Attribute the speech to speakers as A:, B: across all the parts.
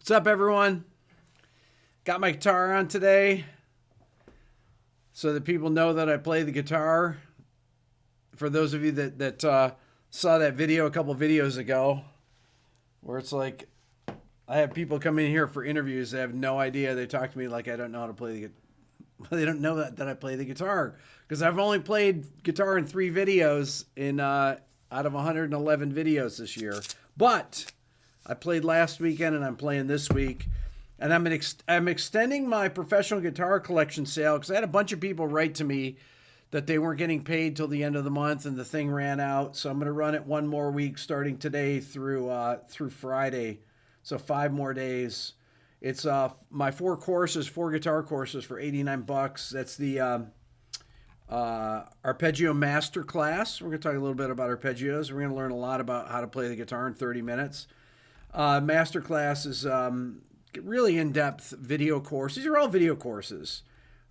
A: What's up, everyone? Got my guitar on today so that people know that I play the guitar. For those of you that saw that video a couple videos ago, where it's like I have people come in here for interviews that have no idea. They talk to me like I don't know how to play the guitar. They don't know that I play the guitar because I've only played guitar in 3 videos out of 111 videos this year. But I played last weekend and I'm playing this week. And I'm extending my professional guitar collection sale because I had a bunch of people write to me that they weren't getting paid till the end of the month and the thing ran out. So I'm going to run it one more week starting today through Friday. So 5 more days. It's my 4 guitar courses for $89. That's the Arpeggio Masterclass. We're going to talk a little bit about arpeggios. We're going to learn a lot about how to play the guitar in 30 minutes. Masterclass is really in-depth video course. These are all video courses,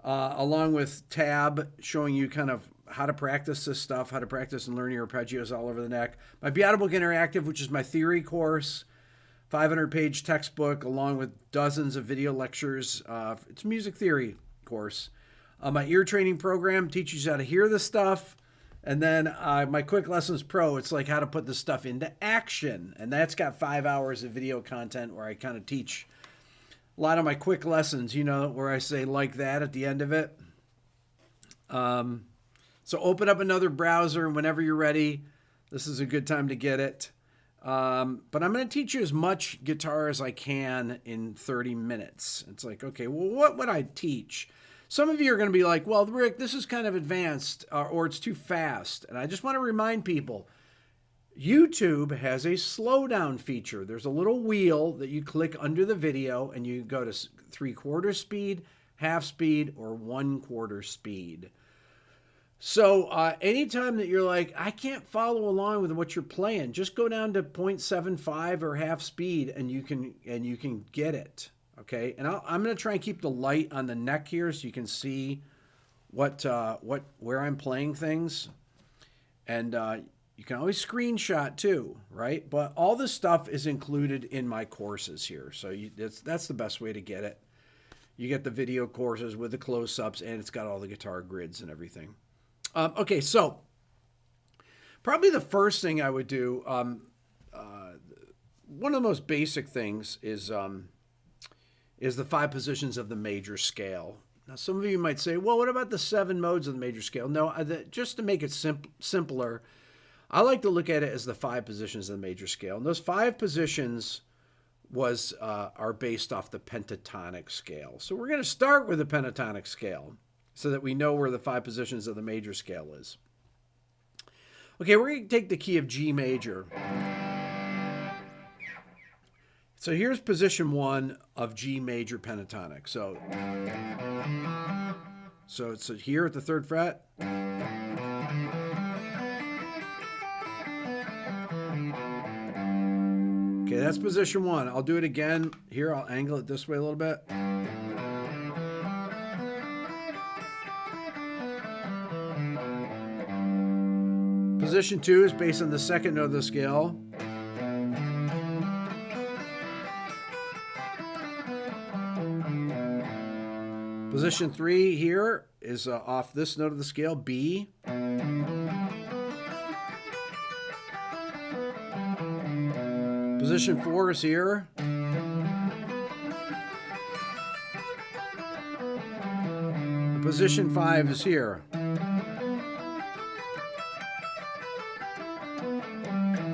A: along with tab showing you kind of how to practice this stuff, how to practice and learn your arpeggios all over the neck. My Beato Book Interactive, which is my theory course, 500-page textbook, along with dozens of video lectures. It's a music theory course. My ear training program teaches you how to hear this stuff. And then my Quick Lessons Pro, it's like how to put this stuff into action. And that's got 5 hours of video content where I kind of teach a lot of my quick lessons, you know, where I say like that at the end of it. So open up another browser and whenever you're ready, this is a good time to get it. But I'm going to teach you as much guitar as I can in 30 minutes. It's like, okay, well, what would I teach? Some of you are going to be like, well, Rick, this is kind of advanced or it's too fast. And I just want to remind people, YouTube has a slowdown feature. There's a little wheel that you click under the video and you go to 3/4 speed, half speed, or 1/4 speed. So anytime that you're like, I can't follow along with what you're playing, just go down to 0.75 or half speed and you can get it. Okay, and I'm going to try and keep the light on the neck here so you can see where I'm playing things. And you can always screenshot too, right? But all this stuff is included in my courses here. So that's the best way to get it. You get the video courses with the close-ups, and it's got all the guitar grids and everything. Okay, so probably the first thing I would do, one of the most basic things is the 5 positions of the major scale. Now, some of you might say, well, what about the 7 modes of the major scale? No, just to make it simpler, I like to look at it as the 5 positions of the major scale. And those 5 positions are based off the pentatonic scale. So we're going to start with the pentatonic scale so that we know where the 5 positions of the major scale is. Okay, we're going to take the key of G major. So here's position 1 of G major pentatonic. So it's here at the 3rd fret. Okay, that's position 1. I'll do it again. Here, I'll angle it this way a little bit. Position 2 is based on the 2nd note of the scale. Position 3 here is off this note of the scale, B. Position 4 is here. Position 5 is here.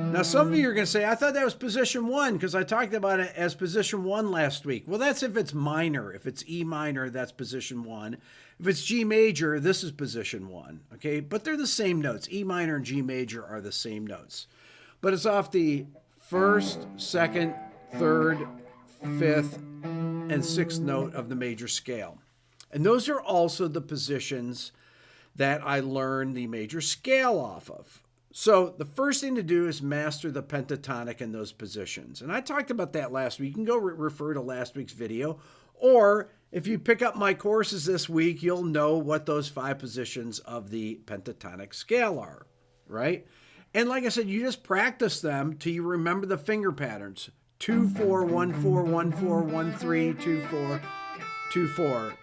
A: Now, some of you are going to say, I thought that was position 1 because I talked about it as position 1 last week. Well, that's if it's minor. If it's E minor, that's position 1. If it's G major, this is position 1. Okay, but they're the same notes. E minor and G major are the same notes. But it's off the 1st, 2nd, 3rd, 5th, and 6th note of the major scale. And those are also the positions that I learned the major scale off of. So the first thing to do is master the pentatonic in those positions. And I talked about that last week. You can go refer to last week's video. Or if you pick up my courses this week, you'll know what those 5 positions of the pentatonic scale are, right? And like I said, you just practice them till you remember the finger patterns. 2 4 1 4 1 4 1 3 2 4 2 4.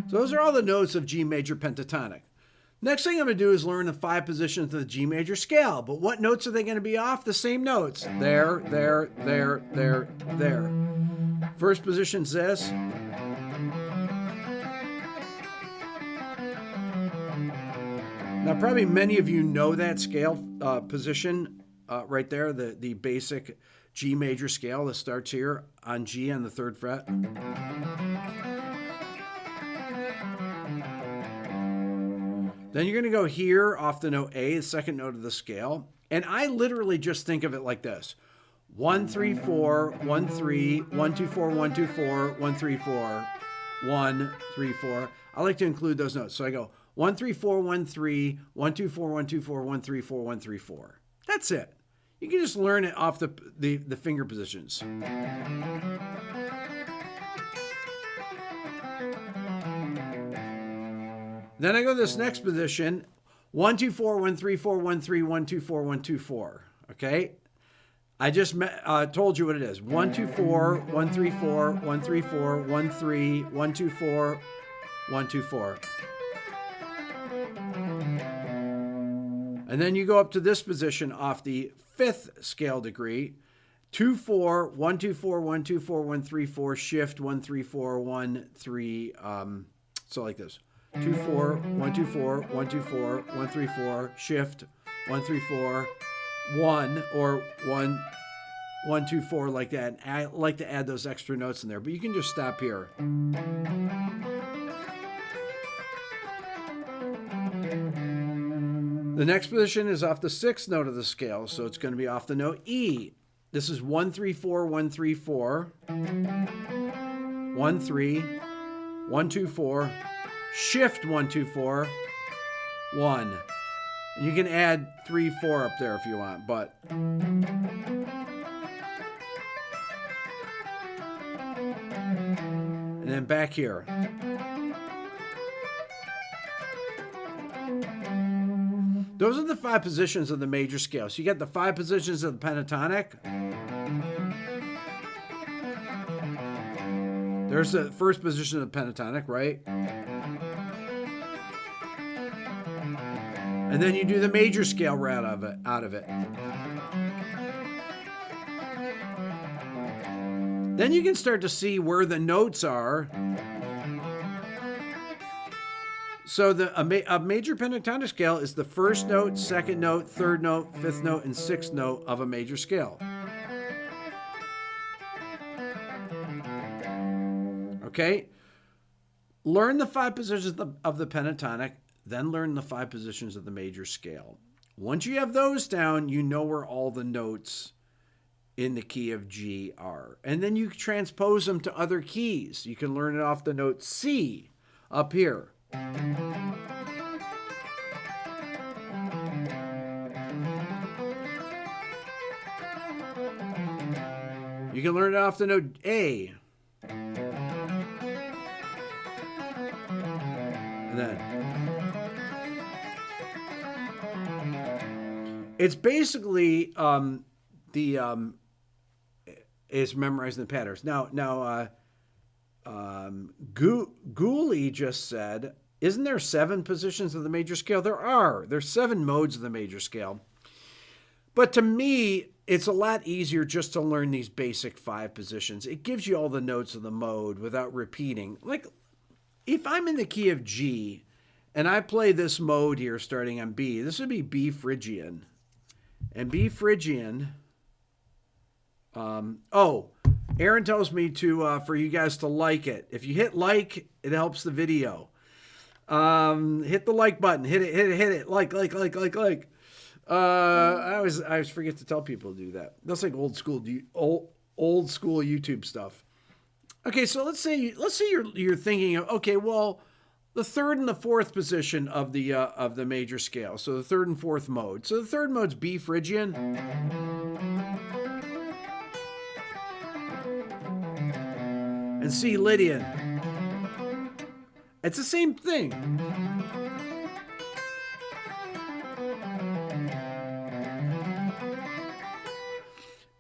A: So those are all the notes of G major pentatonic. Next thing I'm going to do is learn the 5 positions of the G major scale. But what notes are they going to be off? The same notes. There, there, there, there, there. First position's this. Now, probably many of you know that scale position right there, the basic G major scale that starts here on G on the 3rd fret. Then you're going to go here off the note A, the 2nd note of the scale. And I literally just think of it like this. 1 3 4 1 3 1 2 4 1 2 4 1 3 4 1 3 4. I like to include those notes. So I go 1 3 4 1 3 1 2 4 1 2 4 1 3 4 1 3 4. That's it. You can just learn it off the finger positions. Then I go to this next position, 1 2 4 1 3 4 1 3 1 2 4 1 2 4. Okay, I just told you what it is. 1 2 4 1 3 4 1 3 4 1 3 1 2 4 1 2 4. And then you go up to this position off the 5th scale degree. 2 4 1 2 4 1 2 4 1 3 4 shift 1 3 4 1 3. So like this. 2 4 1 2 4 1 2 4 1 3 4 shift 1 3 4 1 or 1 1 2 4 like that. And I like to add those extra notes in there, but you can just stop here. The next position is off the 6th note of the scale, so it's going to be off the note E. This is 1 3 4 1 3 4 1 3 1 2 4 shift 1 2 4 1. And you can add 3 4 up there if you want, but and then back here. Those are the 5 positions of the major scale. So you got the 5 positions of the pentatonic. There's the first position of the pentatonic, right? And then you do the major scale right out of it. Then you can start to see where the notes are. So a major pentatonic scale is the 1st note, 2nd note, 3rd note, 5th note, and 6th note of a major scale. Okay? Learn the 5 positions of the pentatonic, then learn the 5 positions of the major scale. Once you have those down, you know where all the notes in the key of G are. And then you transpose them to other keys. You can learn it off the note C up here. You can learn it off the note A. And then it's basically is memorizing the patterns. Now Gooley just said, isn't there 7 positions of the major scale? There are. There's 7 modes of the major scale. But to me, it's a lot easier just to learn these basic 5 positions. It gives you all the notes of the mode without repeating. Like, if I'm in the key of G and I play this mode here starting on B, this would be B Phrygian. And B Phrygian, Aaron tells me to for you guys to like it. If you hit like, it helps the video. Hit the like button. Hit it. Like. I always forget to tell people to do that. That's like old school YouTube stuff. Okay, so let's say you're thinking of, okay, well, the 3rd and the 4th position of the major scale. So the 3rd and 4th mode. So the 3rd mode's B Phrygian. and C Lydian. It's the same thing.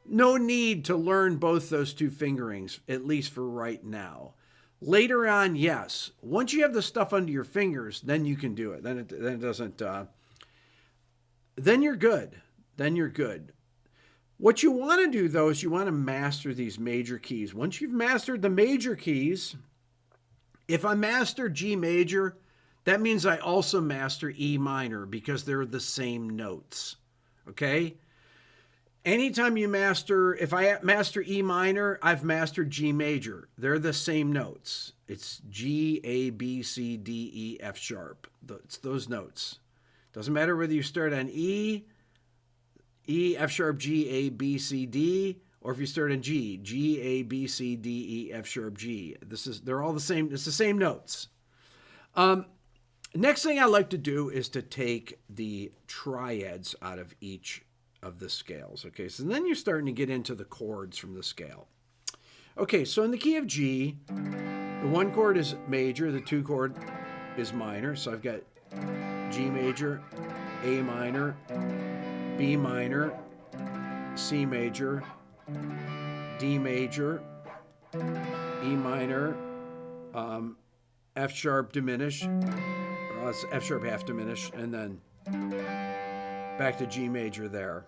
A: No need to learn both those two fingerings, at least for right now. Later on, yes. Once you have the stuff under your fingers, then you can do it. Then it doesn't. Then you're good. Then you're good. What you want to do, though, is you want to master these major keys. Once you've mastered the major keys, if I master G major, that means I also master E minor because they're the same notes. Okay? Anytime you master, if I master E minor, I've mastered G major. They're the same notes. It's G, A, B, C, D, E, F sharp. It's those notes. Doesn't matter whether you start on E, F sharp, G, A, B, C, D, or if you start on G, G, A, B, C, D, E, F sharp, G. They're all the same. It's the same notes. Next thing I like to do is to take the triads out of each of the scales. Okay, so then you're starting to get into the chords from the scale. Okay, so in the key of G, the one chord is major, the two chord is minor. So I've got G major, A minor, B minor, C major, D major, E minor, F sharp diminish, F sharp half diminish, and then back to G major there.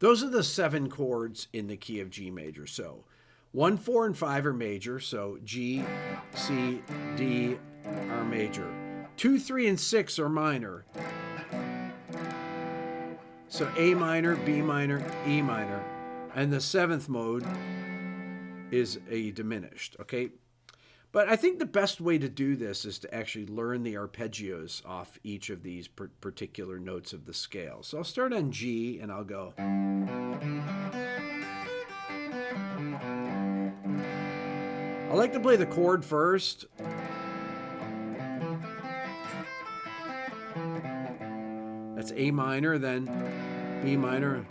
A: Those are the 7 chords in the key of G major. So 1, 4, and 5 are major. So G, C, D are major. 2, 3, and 6 are minor. So A minor, B minor, E minor. And the 7th mode is a diminished, okay? But I think the best way to do this is to actually learn the arpeggios off each of these particular notes of the scale. So I'll start on G and I'll go. I like to play the chord first. That's A minor, then B minor,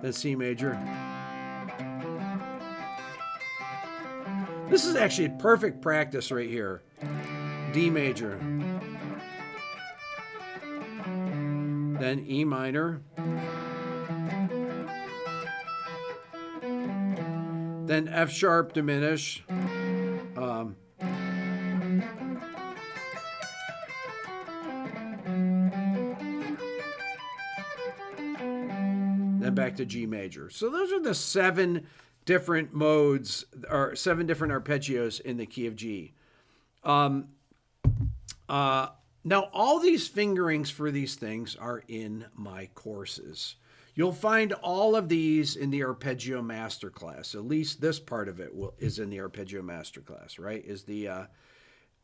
A: then C major. This is actually perfect practice right here. D major. Then E minor. Then F sharp diminish. Then back to G major. So those are the 7 different modes, or 7 different arpeggios in the key of G. Now, all these fingerings for these things are in my courses. You'll find all of these in the Arpeggio Masterclass. At least this part of it is in the Arpeggio Masterclass, right?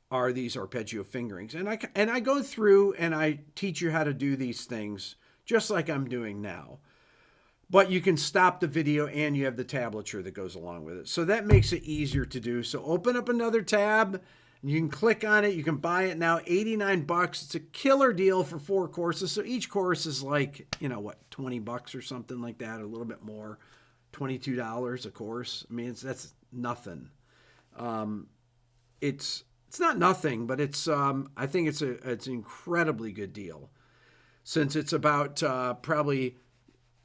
A: Are these arpeggio fingerings. And I go through and I teach you how to do these things just like I'm doing now. But you can stop the video and you have the tablature that goes along with it. So that makes it easier to do. So open up another tab. You can click on it. You can buy it now, $89. It's a killer deal for 4 courses. So each course is like, $20 or something like that, a little bit more, $22 a course. I mean, that's nothing. It's not nothing, but it's I think it's an incredibly good deal, since it's about probably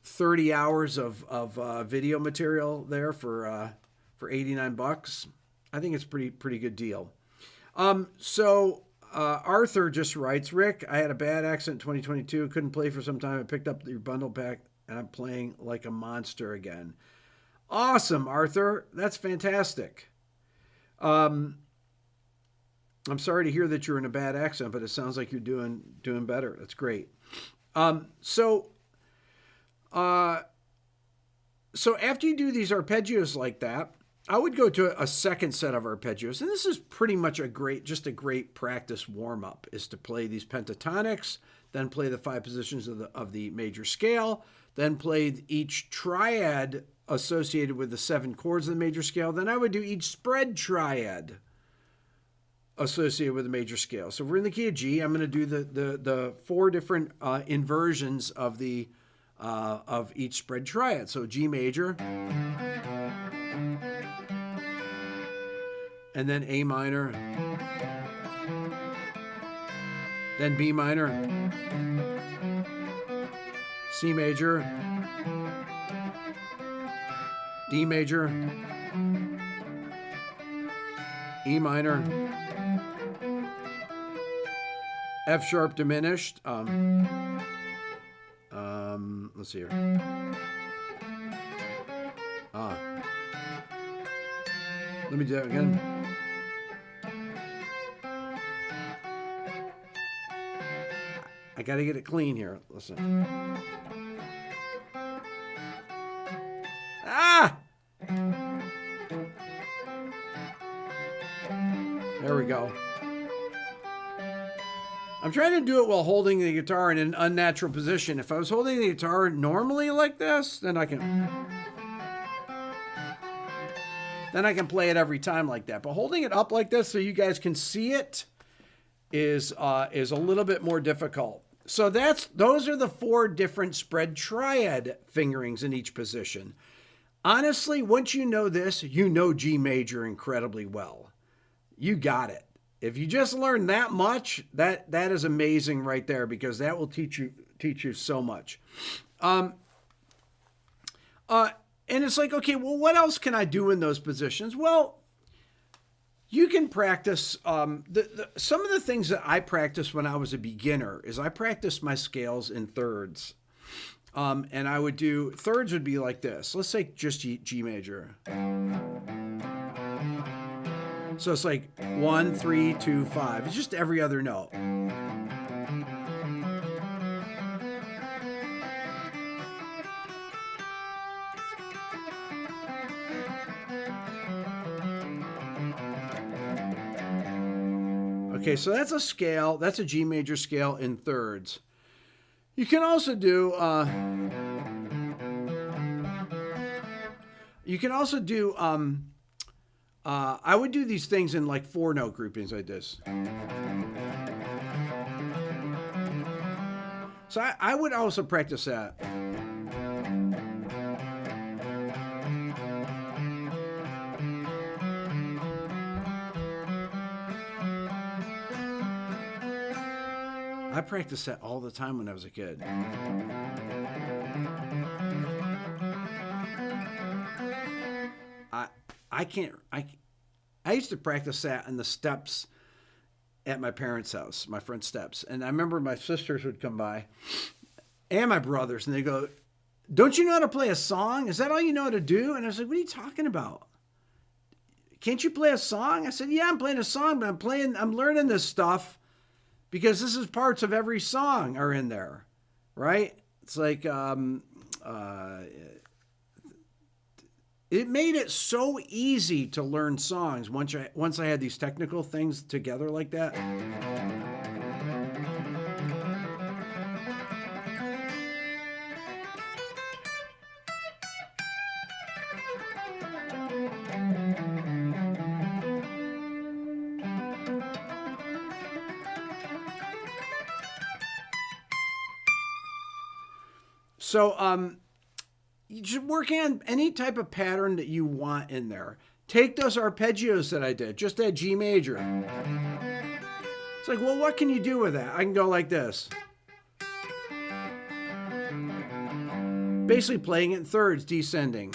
A: 30 hours of video material there for $89. I think it's pretty good deal. Arthur just writes, Rick, I had a bad accident in 2022. Couldn't play for some time. I picked up your bundle pack and I'm playing like a monster again. Awesome, Arthur. That's fantastic. I'm sorry to hear that you're in a bad accident, but it sounds like you're doing better. That's great. So after you do these arpeggios like that, I would go to a second set of arpeggios, and this is pretty much a great practice warm-up, is to play these pentatonics, then play the 5 positions of the major scale, then play each triad associated with the 7 chords of the major scale. Then I would do each spread triad associated with the major scale. So if we're in the key of G, I'm going to do the 4 different inversions of the of each spread triad. So G major, and then A minor, then B minor, C major, D major, E minor, F sharp diminished. Let's see here. Let me do that again. I got to get it clean here. Listen. Ah! There we go. I'm trying to do it while holding the guitar in an unnatural position. If I was holding the guitar normally like this, then I can play it every time like that. But holding it up like this so you guys can see it is a little bit more difficult. So those are the 4 different spread triad fingerings in each position. Honestly, once you know this, you know G major incredibly well. You got it. If you just learn that much, that is amazing right there, because that will teach you so much. And it's like, okay, well, what else can I do in those positions? Well, you can practice. Some of the things that I practiced when I was a beginner is I practiced my scales in thirds. And I would do, thirds would be like this. Let's say just G major. So it's like 1, 3, 2, 5. It's just every other note. Okay, so that's a scale. That's a G major scale in thirds. You can also do. I would do these things in like 4-note groupings like this. So I would also practice that. I practiced that all the time when I was a kid. I used to practice that on the steps at my parents' house, my front steps. And I remember my sisters would come by and my brothers, and they go, "Don't you know how to play a song? Is that all you know how to do?" And I was like, "What are you talking about? Can't you play a song?" I said, "Yeah, I'm playing a song, but I'm learning this stuff because this is parts of every song are in there, right?" It's like, it made it so easy to learn songs once I had these technical things together like that. So, you should work on any type of pattern that you want in there. Take those arpeggios that I did, just that G major. It's like, well, what can you do with that? I can go like this. Basically playing it in thirds, descending.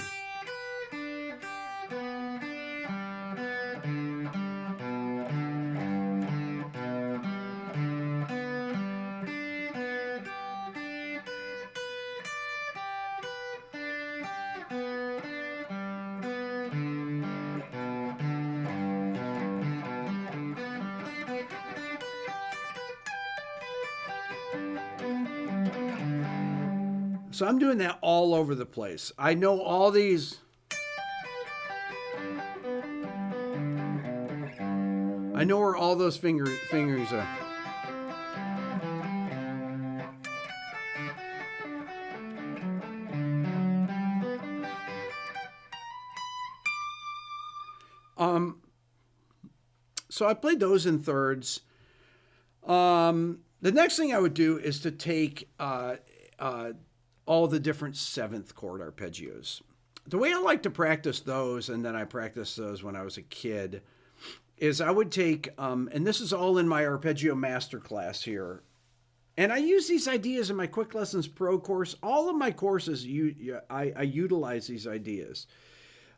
A: So I'm doing that all over the place. I know all these. I know where all those fingerings are. So I played those in thirds. The next thing I would do is to take all the different 7th chord arpeggios. The way I like to practice those, and then I practiced those when I was a kid, is I would take, and this is all in my Arpeggio Masterclass here, and I use these ideas in my Quick Lessons Pro course. All of my courses, I utilize these ideas.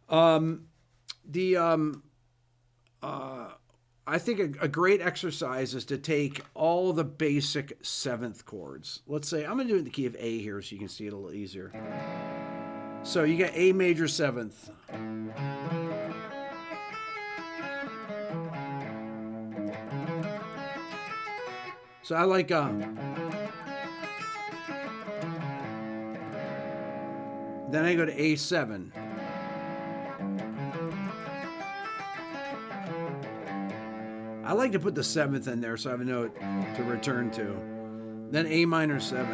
A: I think a great exercise is to take all the basic 7th chords. Let's say, I'm going to do it in the key of A here so you can see it a little easier. So you got A major 7th. So I like, then I go to A7. I like to put the 7th in there so I have a note to return to. Then A minor 7.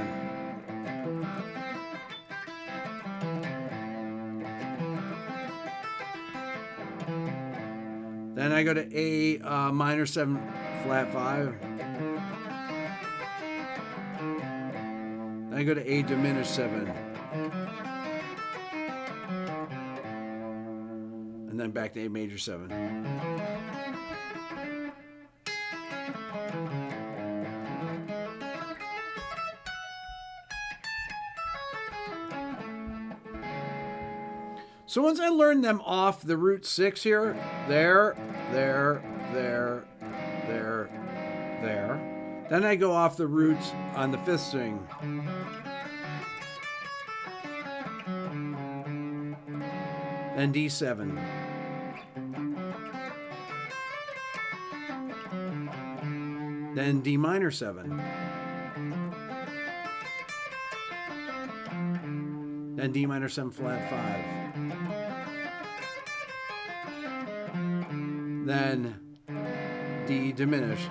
A: Then I go to A minor 7 flat 5. Then I go to A diminished 7. And then back to A major 7. So once I learn them off the root 6 here, there, then I go off the roots on the 5th string. Then D7. Then D minor 7. Then D minor 7 flat 5. Then D diminished.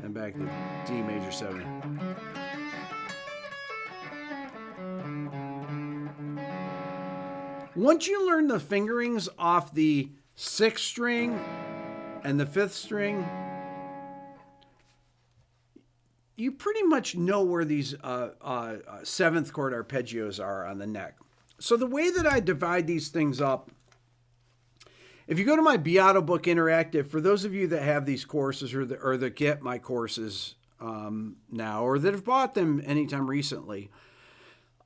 A: And back to D major 7. Once you learn the fingerings off the 6th string and the 5th string, you pretty much know where these 7th chord arpeggios are on the neck. So the way that I divide these things up, if you go to my Beato Book Interactive, for those of you that have these courses or that get my courses now or that have bought them anytime recently,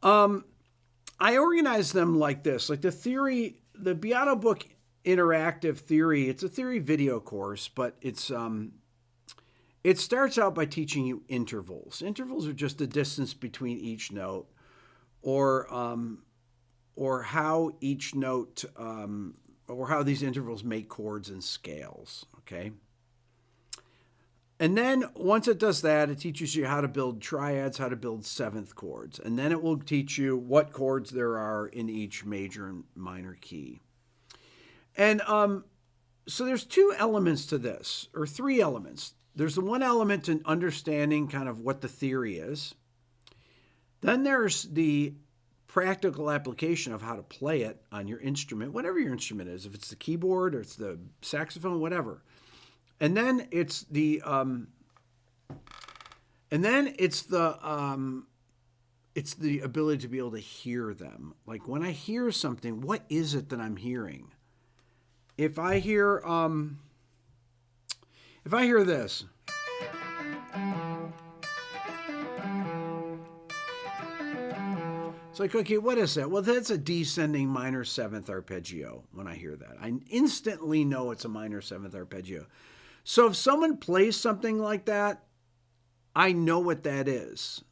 A: I organize them like this. Like the theory, the Beato Book Interactive theory, it's a theory video course, but it's it starts out by teaching you intervals. Intervals are just the distance between each note, or how each note, or how these intervals make chords and scales, okay? And then once it does that, it teaches you how to build triads, how to build 7th chords. And then it will teach you what chords there are in each major and minor key. And so there's 2 elements to this, or 3 elements. There's the one element in understanding kind of what the theory is. Then there's the practical application of how to play it on your instrument, whatever your instrument is, if it's the keyboard or it's the saxophone, whatever. And then it's the it's the ability to be able to hear them. Like when I hear something, what is it that I'm hearing? If I hear this, it's like, okay, what is that? Well, that's a descending minor 7th arpeggio. When I hear that, I instantly know it's a minor 7th arpeggio. So if someone plays something like that, I know what that is.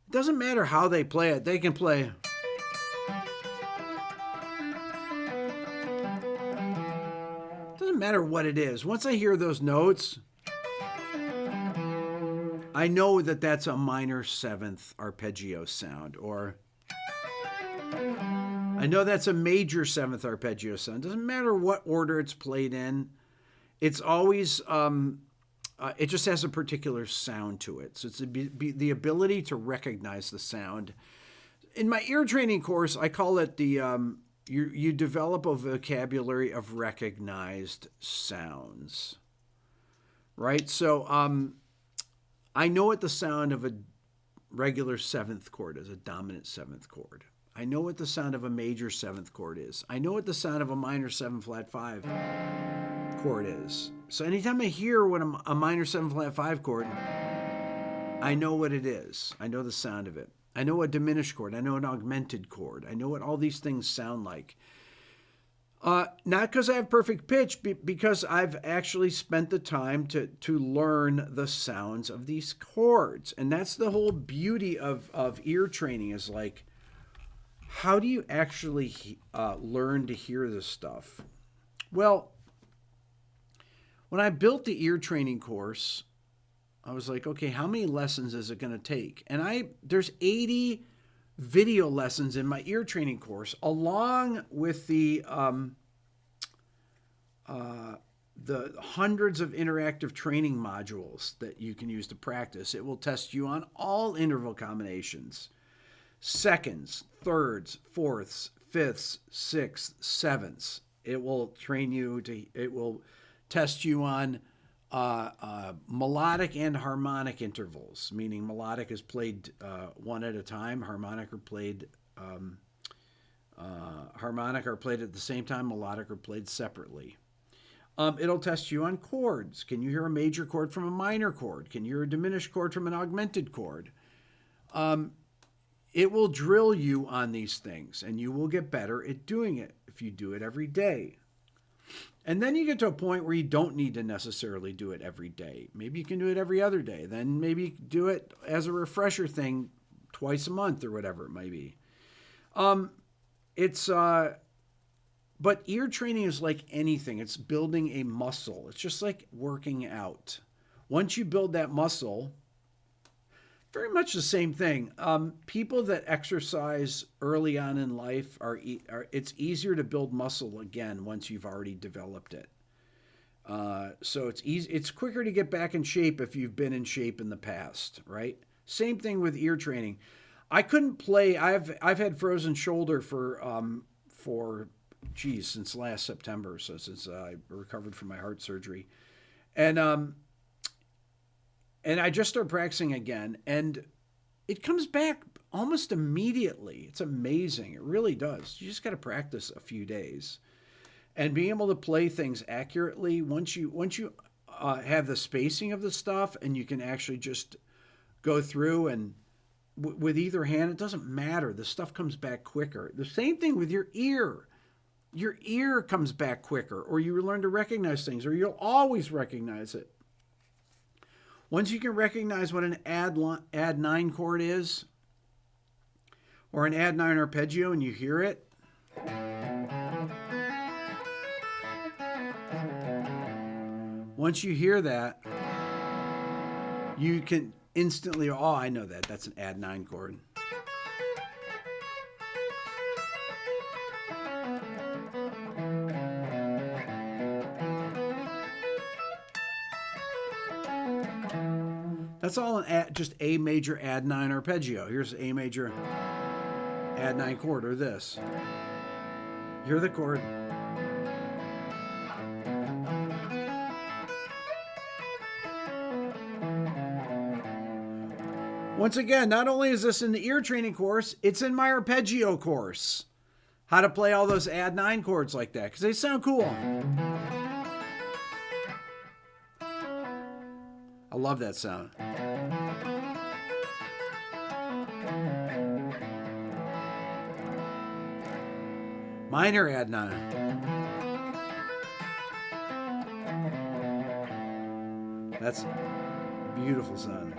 A: It doesn't matter how they play it. They can play. It doesn't matter what it is. Once I hear those notes, I know that that's a minor 7th arpeggio sound, or I know that's a major 7th arpeggio sound. Doesn't matter what order it's played in. It's always, it just has a particular sound to it. So it's the ability to recognize the sound. In my ear training course, I call it the, you develop a vocabulary of recognized sounds, right? So I know what the sound of a regular seventh chord is, a dominant seventh chord. I know what the sound of a major seventh chord is. I know what the sound of a minor 7 flat 5 chord is. So anytime I hear what a minor 7 flat 5 chord, I know what it is. I know the sound of it. I know a diminished chord. I know an augmented chord. I know what all these things sound like. Not because I have perfect pitch, because I've actually spent the time to learn the sounds of these chords. And that's the whole beauty of ear training, is like, how do you actually learn to hear this stuff? Well, when I built the ear training course, I was like, okay, how many lessons is it going to take? And there's 80 video lessons in my ear training course, along with the hundreds of interactive training modules that you can use to practice. It will test you on all interval combinations, seconds, thirds, fourths, fifths, sixths, sevenths. It will train you it will test you on melodic and harmonic intervals, meaning melodic is played one at a time, harmonic are played at the same time, melodic are played separately. It'll test you on chords. Can you hear a major chord from a minor chord? Can you hear a diminished chord from an augmented chord? It will drill you on these things, and you will get better at doing it if you do it every day. And then you get to a point where you don't need to necessarily do it every day. Maybe you can do it every other day. Then maybe do it as a refresher thing twice a month or whatever it might be. But ear training is like anything. It's building a muscle. It's just like working out. Once you build that muscle, very much the same thing. People that exercise early on in life it's easier to build muscle again once you've already developed it. So it's easy. It's quicker to get back in shape if you've been in shape in the past, right? Same thing with ear training. I couldn't play. I've had frozen shoulder since last September. So since I recovered from my heart surgery, and I just started practicing again, and it comes back almost immediately. It's amazing. It really does. You just got to practice a few days, and being able to play things accurately. Once you have the spacing of the stuff, and you can actually just go through and with either hand, it doesn't matter. The stuff comes back quicker. The same thing with your ear. Your ear comes back quicker, or you learn to recognize things, or you'll always recognize it. Once you can recognize what an add 9 chord is, or an add 9 arpeggio, and you hear it, once you hear that, you can instantly, oh, I know that. That's an add 9 chord. That's all just A major add 9 arpeggio. Here's A major add 9 chord, or this. Hear the chord. Once again, not only is this in the ear training course, it's in my arpeggio course. How to play all those add 9 chords like that, because they sound cool. I love that sound. Minor add 9. That's beautiful sound.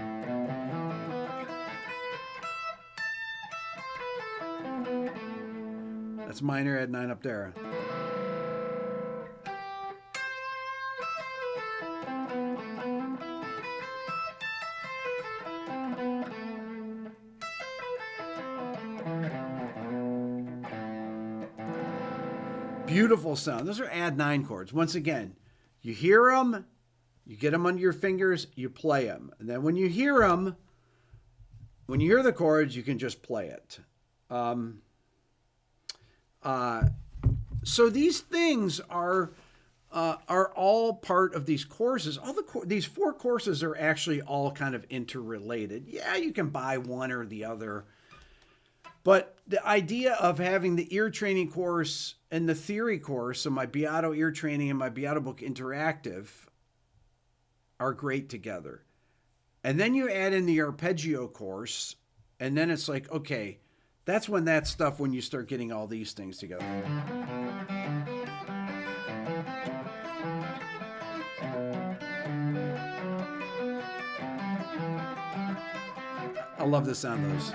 A: That's minor add 9 up there. Beautiful sound. Those are add 9 chords. Once again, you hear them, you get them under your fingers, you play them. And then when you hear them, when you hear the chords, you can just play it. So these things are are all part of these courses. These 4 courses are actually all kind of interrelated. Yeah, you can buy one or the other. But the idea of having the ear training course and the theory course, so my Beato Ear Training and my Beato Book Interactive, are great together. And then you add in the Arpeggio course, and then it's like, okay, that's when when you start getting all these things together. I love the sound of those.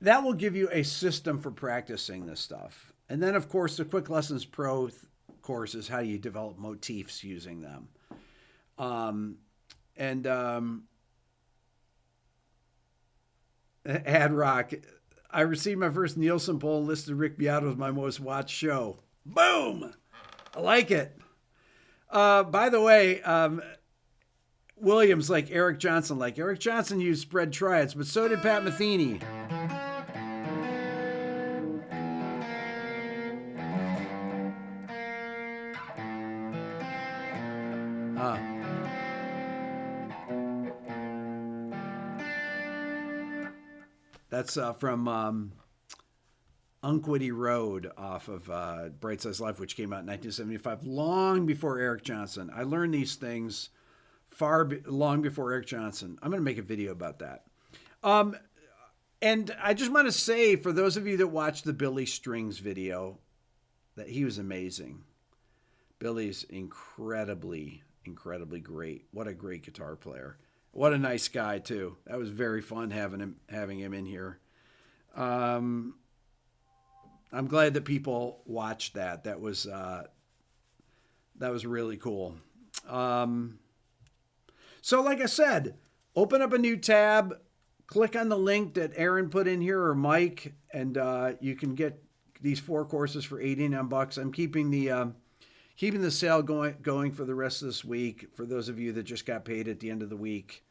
A: That will give you a system for practicing this stuff. And then, of course, the Quick Lessons Pro course is how you develop motifs using them. Ad Rock, I received my first Nielsen poll and listed Rick Beato as my most watched show. Boom! I like it. By the way, Williams, like Eric Johnson used spread triads, but so did Pat Metheny. That's from Unquity Road off of Bright Size Life, which came out in 1975, long before Eric Johnson. I learned these things long before Eric Johnson. I'm going to make a video about that. And I just want to say, for those of you that watched the Billy Strings video, that he was amazing. Billy's incredibly great. What a great guitar player. What a nice guy too. That was very fun having him in here. I'm glad that people watched that. That was really cool. So like I said, open up a new tab, click on the link that Aaron put in here or Mike, and you can get these 4 courses for $89. I'm keeping the sale going for the rest of this week. For those of you that just got paid at the end of the week,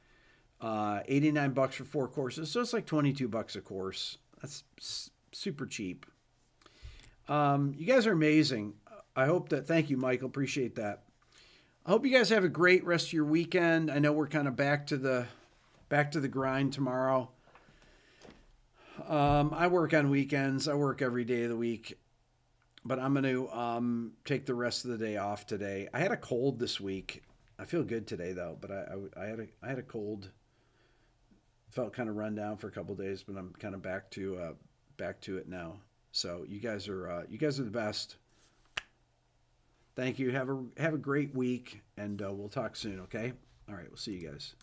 A: $89 for 4 courses. So it's like $22 a course. That's super cheap. You guys are amazing. Thank you, Michael. Appreciate that. I hope you guys have a great rest of your weekend. I know we're kind of back to the grind tomorrow. I work on weekends. I work every day of the week, but I'm going to take the rest of the day off today. I had a cold this week. I feel good today though, but I had a cold. Felt kind of run down for a couple of days, but I'm kind of back to it now. So you guys are the best. Thank you. Have a great week, and we'll talk soon. Okay. All right. We'll see you guys.